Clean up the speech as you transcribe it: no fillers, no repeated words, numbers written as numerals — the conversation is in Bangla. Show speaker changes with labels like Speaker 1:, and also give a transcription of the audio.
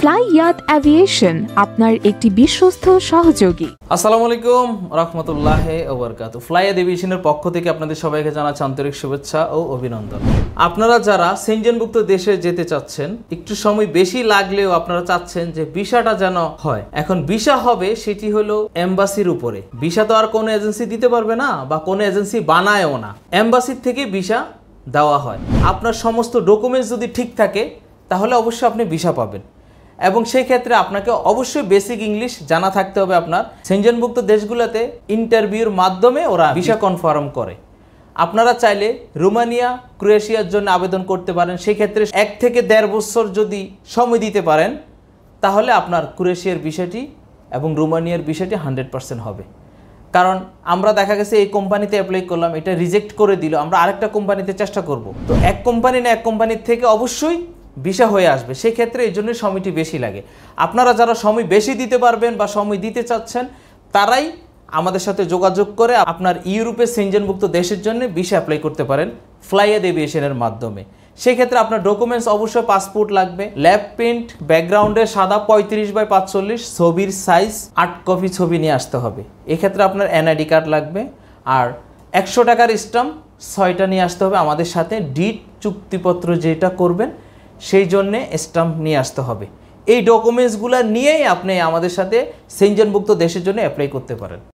Speaker 1: ফ্লাইয়াত অ্যাভিয়েশন আপনার একটি বিশ্বস্ত সহযোগী।
Speaker 2: আসসালামু আলাইকুম রাহমাতুল্লাহি ওয়া বারাকাতুহু। ফ্লাইয়াত এভিয়েশনের পক্ষ থেকে আপনাদের সবাইকে জানাচ্ছি আন্তরিক শুভেচ্ছা ও অভিনন্দন। আপনারা যারা সেনজেনভুক্ত দেশে যেতে চাচ্ছেন, একটু সময় বেশি লাগলেও আপনারা চাচ্ছেন যে ভিসাটা যেন হয়। এখন ভিসা হবে সেটি হলো এমবাসির উপরে। ভিসা তো আর কোনো এজেন্সি দিতে পারবে না বা কোনো এজেন্সি বানায়ও না, এমবাসির থেকে ভিসা দেওয়া হয়। আপনার সমস্ত ডকুমেন্টস যদি ঠিক থাকে তাহলে অবশ্যই আপনি ভিসা পাবেন, এবং সেই ক্ষেত্রে আপনাকে অবশ্যই বেসিক ইংলিশ জানা থাকতে হবে। আপনার সেনজেনভুক্ত দেশগুলোতে ইন্টারভিউর মাধ্যমে ওরা ভিসা কনফার্ম করে। আপনারা চাইলে রোমানিয়া, ক্রোয়েশিয়ার জন্য আবেদন করতে পারেন। সেই ক্ষেত্রে 1 থেকে 1.5 বছর যদি সময় দিতে পারেন তাহলে আপনার ক্রোয়েশিয়ার বিষয়টি এবং রোমানিয়ার বিষয়টি 100% হবে। কারণ আমরা দেখা গেছে এই কোম্পানিতে অ্যাপ্লাই করলাম, এটা রিজেক্ট করে দিল, আমরা আরেকটা কোম্পানিতে চেষ্টা করব। তো এক কোম্পানি না এক কোম্পানির থেকে অবশ্যই ভিসা হয়ে আসবে। সেই ক্ষেত্রে এই জন্য সময়টি বেশি লাগে। আপনারা যারা সময় বেশি দিতে পারবেন বা সময় দিতে চাচ্ছেন তারাই আমাদের সাথে যোগাযোগ করে আপনার ইউরোপের সেনজেনভুক্ত দেশের জন্য ভিসা অ্যাপ্লাই করতে পারেন ফ্লাইয়াত এভিয়েশনের মাধ্যমে। সেই ক্ষেত্রে আপনার ডকুমেন্টস অবশ্যই পাসপোর্ট লাগবে, ল্যাব প্রিন্ট, ব্যাকগ্রাউন্ডে সাদা 35x45, ছবির সাইজ 8 কপি ছবি নিয়ে আসতে হবে। এক্ষেত্রে আপনার এনআইডি কার্ড লাগবে, আর 100 টাকার স্টাম্প 6টা নিয়ে আসতে হবে। আমাদের সাথে ডিড চুক্তিপত্র যেটা করবেন সেই জন্যে স্টাম্প নিয়ে আসতে হবে। এই ডকুমেন্টসগুলো নিয়েই আপনি আমাদের সাথে সেনজেনভুক্ত দেশের জন্য অ্যাপ্লাই করতে পারেন।